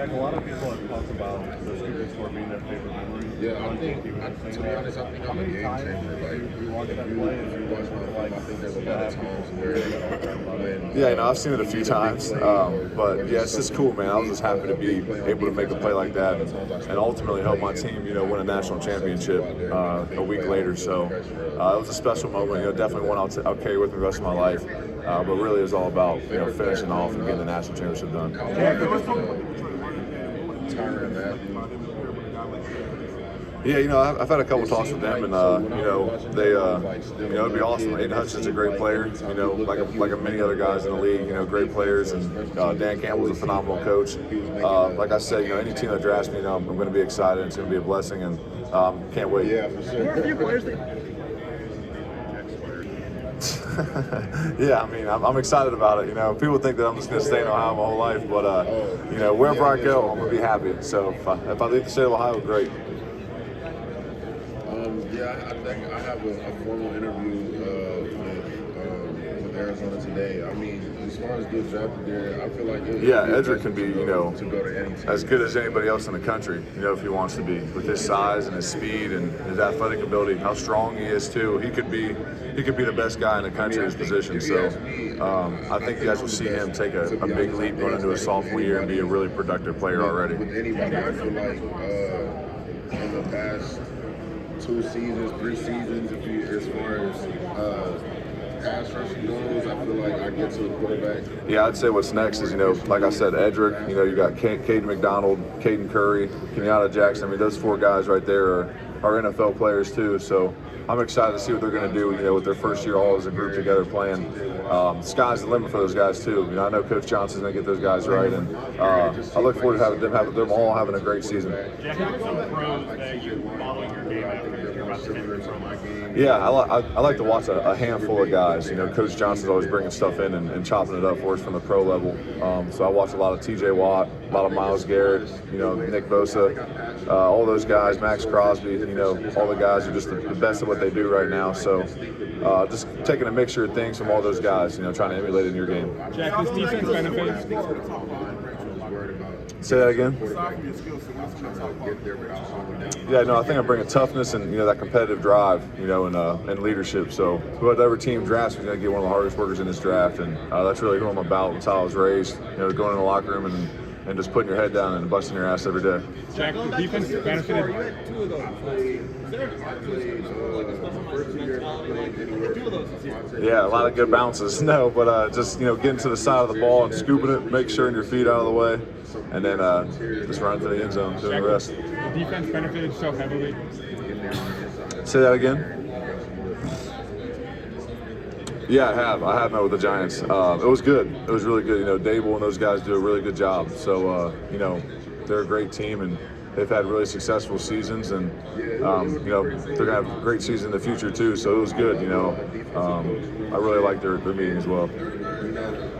A lot of people have talked about the Super Sport being their favorite memory. Yeah, to be honest, I think I'm a game changer. Like, if you watch my film, I think there's a lot of times where when... Yeah, I've seen it a few times, but yeah, it's just cool, man. I was just happy to be able to make a play like that and ultimately help my team, win a national championship a week later. So it was a special moment. Definitely one I'll carry with me the rest of my life. But really, it's all about finishing off and getting the national championship done. Yeah, I've had a couple talks with them, and they, it'd be awesome. Aiden Hudson's a great player, like many other guys in the league, great players, and Dan Campbell's a phenomenal coach. Like I said, any team that drafts me, I'm going to be excited. It's going to be a blessing, and can't wait. Yeah, for sure. Who are a few players that... Yeah, I'm excited about it. People think that I'm just going to stay in Ohio my whole life, but wherever I go, I'm going to be happy. So if I leave the state of Ohio, great. I think I have a formal interview with Arizona today. As far as good drafted there, I feel like Edric can be, to go to any team. as good as anybody else in the country, if he wants to be, with his size and his speed and his athletic ability, how strong he is too. He could be the best guy in the country in his position. So I think you guys will see him take a big leap going into his sophomore year and be a really productive player already. With anybody, I feel like in the past 2 seasons, 3 seasons, as far as pass rushing goes, I feel like I get to the quarterback. Yeah, I'd say what's next is, like I said, Edric, you got Caden McDonald, Caden Curry, Kenyatta Jackson. Those 4 guys right there are NFL players too. So I'm excited to see what they're going to do, with their first year all as a group together playing. Sky's the limit for those guys too. I know Coach Johnson's going to get those guys right, and I look forward to them all having a great season. Jack, who are some pros that you're following your game after you're about to enter from my game? Yeah, I like to watch a handful of guys. Coach Johnson's always bringing stuff in and chopping it up for us from the pro level. So I watch a lot of T.J. Watt, a lot of Myles Garrett, Nick Bosa, all those guys, Max Crosby, all the guys are just the best at what they do right now. So just taking a mixture of things from all those guys, trying to emulate it in your game. Jack, this defense benefits. Say that again? Yeah, I think I bring a toughness and that competitive drive, and leadership. So whatever team drafts me is going to get one of the hardest workers in this draft, and that's really who I'm about. That's how I was raised. Going in the locker room and just putting your head down and busting your ass every day. Jack, the defense benefited. Yeah, a lot of good bounces. No, but just getting to the side of the ball and scooping it, make sure your feet out of the way, and then just run to the end zone, doing the rest. The defense benefited so heavily. Say that again. Yeah, I have met with the Giants. It was good. It was really good. Dable and those guys do a really good job. So, they're a great team, and they've had really successful seasons, and they're gonna have a great season in the future too. So it was good. I really liked their meeting as well.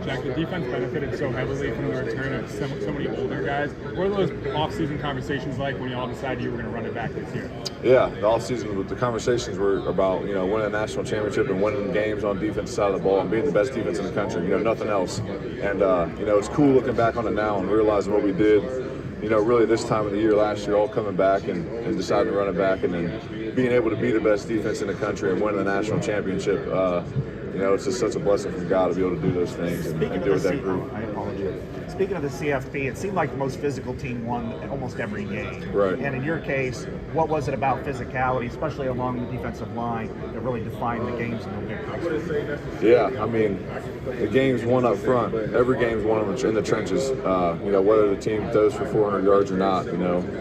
Jack, the defense benefited so heavily from the return of so many older guys. What were those off-season conversations like when you all decided you were going to run it back this year? Yeah, the off-season, the conversations were about winning a national championship and winning games on defensive side of the ball and being the best defense in the country. Nothing else. And it's cool looking back on it now and realizing what we did. Really this time of the year last year, all coming back and deciding to run it back, and then being able to be the best defense in the country and win the national championship. It's just such a blessing from God to be able to do those things and do it with that group. I apologize. Speaking of the CFP, it seemed like the most physical team won almost every game. Right. And in your case, what was it about physicality, especially along the defensive line, that really defined the games and the victories? Yeah, the game's won up front. Every game's won in the trenches. Whether the team throws for 400 yards or not,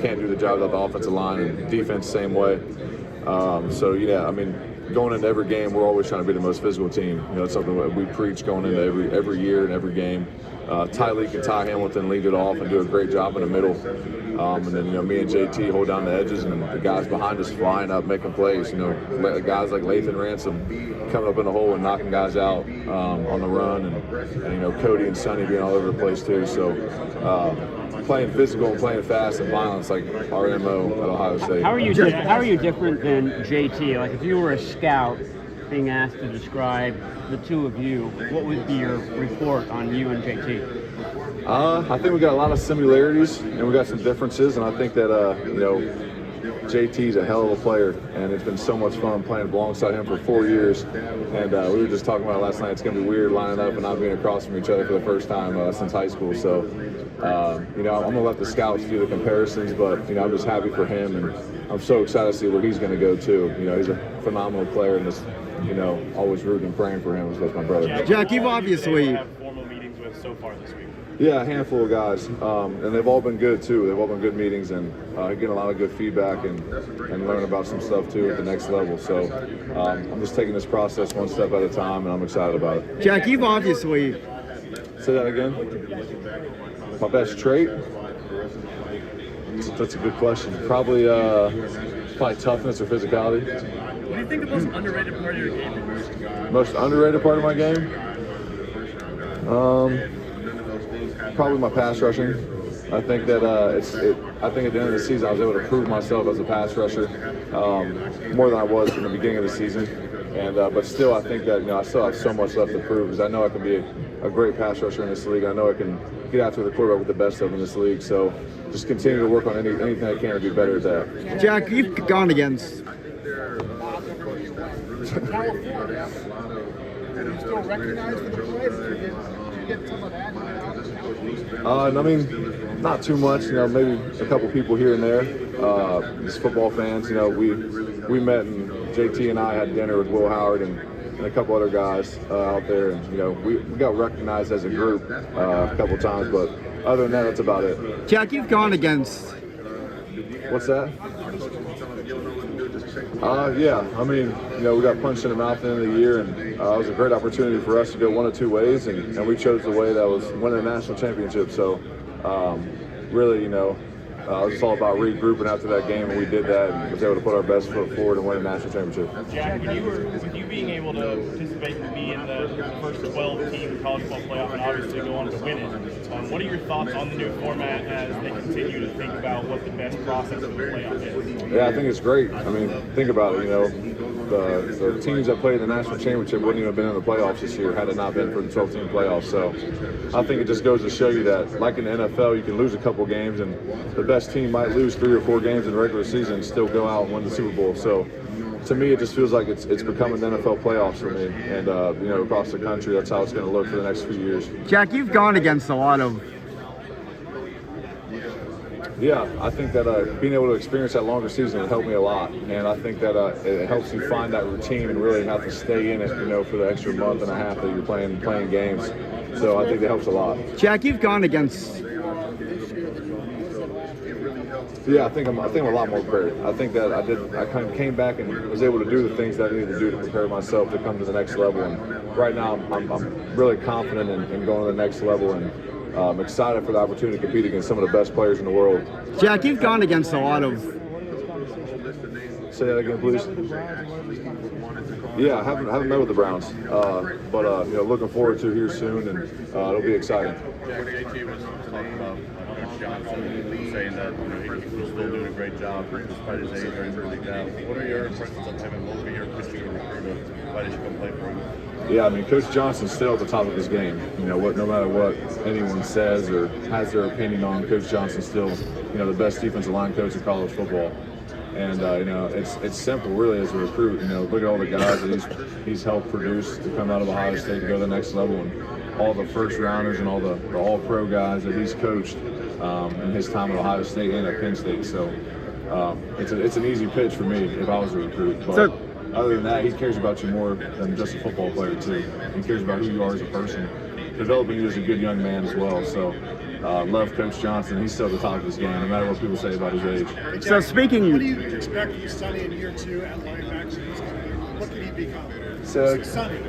can't do the job without the offensive line, and defense same way. Going into every game, we're always trying to be the most physical team. It's something that we preach going into every year and every game. Ty Leak and Ty Hamilton lead it off and do a great job in the middle. And then, me and JT hold down the edges, and the guys behind us flying up, making plays. Guys like Lathan Ransom coming up in the hole and knocking guys out on the run, and Cody and Sonny being all over the place too. So playing physical and playing fast and violence like our MO at Ohio State. How are you different than JT? Like, if you were a scout being asked to describe the two of you, what would be your report on you and JT? I think we got a lot of similarities and we got some differences, and I think that JT's a hell of a player, and it's been so much fun playing alongside him for 4 years. And we were just talking about it last night. It's going to be weird lining up and not being across from each other for the first time since high school. So, I'm going to let the scouts do the comparisons, but I'm just happy for him, and I'm so excited to see where he's going to go too. He's a phenomenal player, and just always rooting and praying for him as my brother. Jack, you've obviously have formal meetings with so far this week. Yeah, a handful of guys, and they've all been good too. They've all been good meetings, and getting a lot of good feedback and learning about some stuff too at the next level. So I'm just taking this process one step at a time, and I'm excited about it. Jack, you've obviously Say that again. My best trait? That's a good question. Probably toughness or physicality. What do you think the most underrated part of your game is? Most underrated part of my game? Probably my pass rushing. I think that I think at the end of the season I was able to prove myself as a pass rusher more than I was in the beginning of the season. And but still, I think that I still have so much left to prove, because I know I can be a great pass rusher in this league. I know I can get after the quarterback with the best of them in this league. So just continue to work on anything I can to be better at that. Jack, you've gone against I mean, not too much. Maybe a couple people here and there. Just football fans. We met, and JT and I had dinner with Will Howard and a couple other guys out there, and we got recognized as a group a couple times. But other than that, that's about it. Jack, you've gone against. What's that? Yeah. I mean, we got punched in the mouth at the end of the year, and it was a great opportunity for us to go one of two ways, and we chose the way that was winning a national championship. So, really, it was just all about regrouping after that game, and we did that, and was able to put our best foot forward and win a national championship. Jack, with you being able to participate and be in the first 12-team college football playoff and obviously go on to win it, what are your thoughts on the new format as they continue to think about what the best process of the playoff is? Yeah, I think it's great. I mean, think about it, the teams that played the national championship wouldn't even have been in the playoffs this year had it not been for the 12-team playoffs. So I think it just goes to show you that, like in the NFL, you can lose a couple games, and the best team might lose 3 or 4 games in the regular season and still go out and win the Super Bowl. So to me, it just feels like it's becoming the NFL playoffs for me. And, across the country, that's how it's going to look for the next few years. Jack, you've gone against a lot of. Yeah, I think that being able to experience that longer season would help me a lot, and I think that it helps you find that routine and really have to stay in it, for the extra month and a half that you're playing games. So I think it helps a lot. Jack, you've gone against. Yeah, I think I'm a lot more prepared. I think that I kind of came back and was able to do the things that I needed to do to prepare myself to come to the next level. And right now, I'm really confident in going to the next level, and I'm excited for the opportunity to compete against some of the best players in the world. Jack, you've gone against a lot of. Say that again, please. Yeah, I haven't met with the Browns, but looking forward to here soon, and it'll be exciting. JT was talking about Coach Johnson, saying that he was still doing a great job despite his age or anything like that. What are your impressions of him, and what will be your pitch to a recruit? Why did you come play for him? Yeah, I mean, Coach Johnson's still at the top of his game. No matter what anyone says or has their opinion on, Coach Johnson's still, the best defensive line coach in college football. And it's simple, really, as a recruit. Look at all the guys that he's helped produce to come out of Ohio State to go to the next level, and all the first rounders and all the all-pro guys that he's coached in his time at Ohio State and at Penn State. So it's an easy pitch for me if I was a recruit. But other than that, he cares about you more than just a football player too. He cares about who you are as a person, developing you as a good young man as well. So. Love Coach Johnson. He's still at the top of his game, no matter what people say about his age. So speaking. What do you expect from Sonny in year 2 at linebacker? What can he become?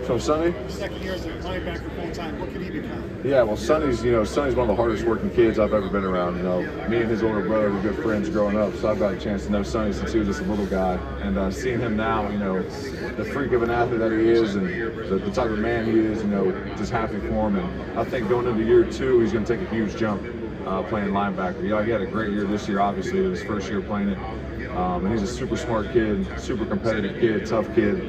From Sonny? Second year as a linebacker full time. What can he become? Yeah, well, Sonny's one of the hardest working kids I've ever been around. Me and his older brother were good friends growing up, so I've got a chance to know Sonny since he was just a little guy. And seeing him now, the freak of an athlete that he is, and the type of man he is, just happy for him. And I think going into year 2, he's going to take a huge jump playing linebacker. He had a great year this year, obviously, it was his first year playing it. And he's a super smart kid, super competitive kid, tough kid.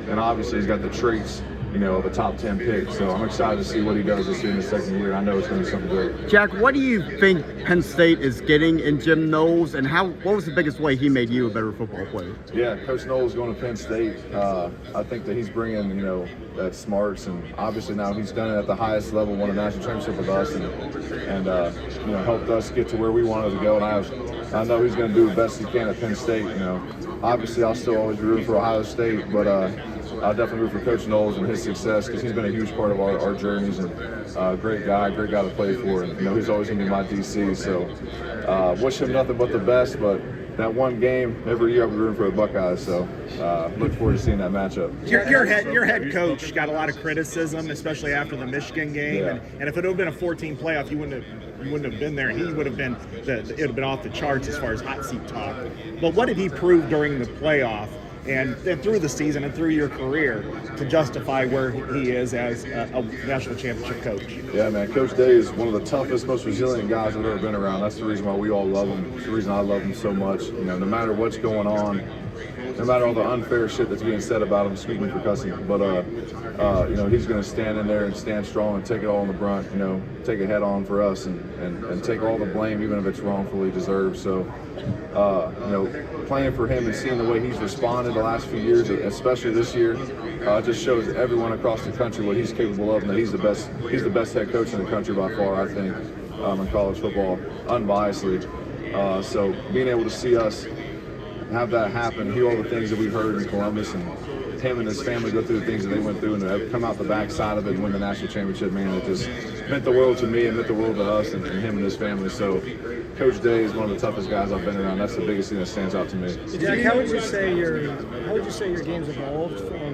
And obviously he's got the traits of a top 10 pick. So I'm excited to see what he does this year in his second year. I know it's going to be something great. Jack, what do you think Penn State is getting in Jim Knowles, and what was the biggest way he made you a better football player? Yeah, Coach Knowles going to Penn State. I think that he's bringing, that smarts, and obviously now he's done it at the highest level, won a national championship with us, and helped us get to where we wanted to go. And I know he's going to do the best he can at Penn State. Obviously I'll still always root for Ohio State, but I'll definitely root for Coach Knowles and his success because he's been a huge part of our journeys, and great guy to play for. And he's always going to be my DC. So wish him nothing but the best. But that one game every year I'll be rooting for the Buckeyes. So look forward to seing that matchup. Your head coach got a lot of criticism, especially after the Michigan game. Yeah. And if it would have been a 14 playoff, you wouldn't have been there. He would have been it would have been off the charts as far as hot seat talk. But what did he prove during the playoff and through the season and through your career to justify where he is as a national championship coach? Yeah, man, Coach Day is one of the toughest, most resilient guys I've ever been around. That's the reason why we all love him. It's the reason I love him so much. No matter what's going on, no matter all the unfair shit that's being said about him, excuse me for cussing, but he's going to stand in there and stand strong and take it all on the brunt. Take it head on for us and take all the blame, even if it's wrongfully deserved. So, playing for him and seeing the way he's responded the last few years, especially this year, just shows everyone across the country what he's capable of, and that he's the best head coach in the country by far, I think, in college football, unbiasedly. So being able to see us have that happen, hear all the things that we heard in Columbus, and him and his family go through the things that they went through and have come out the backside of it and win the national championship, man, it just meant the world to me and meant the world to us and him and his family. So Coach Day is one of the toughest guys I've been around. That's the biggest thing that stands out to me. Jack, how would you say your game's evolved from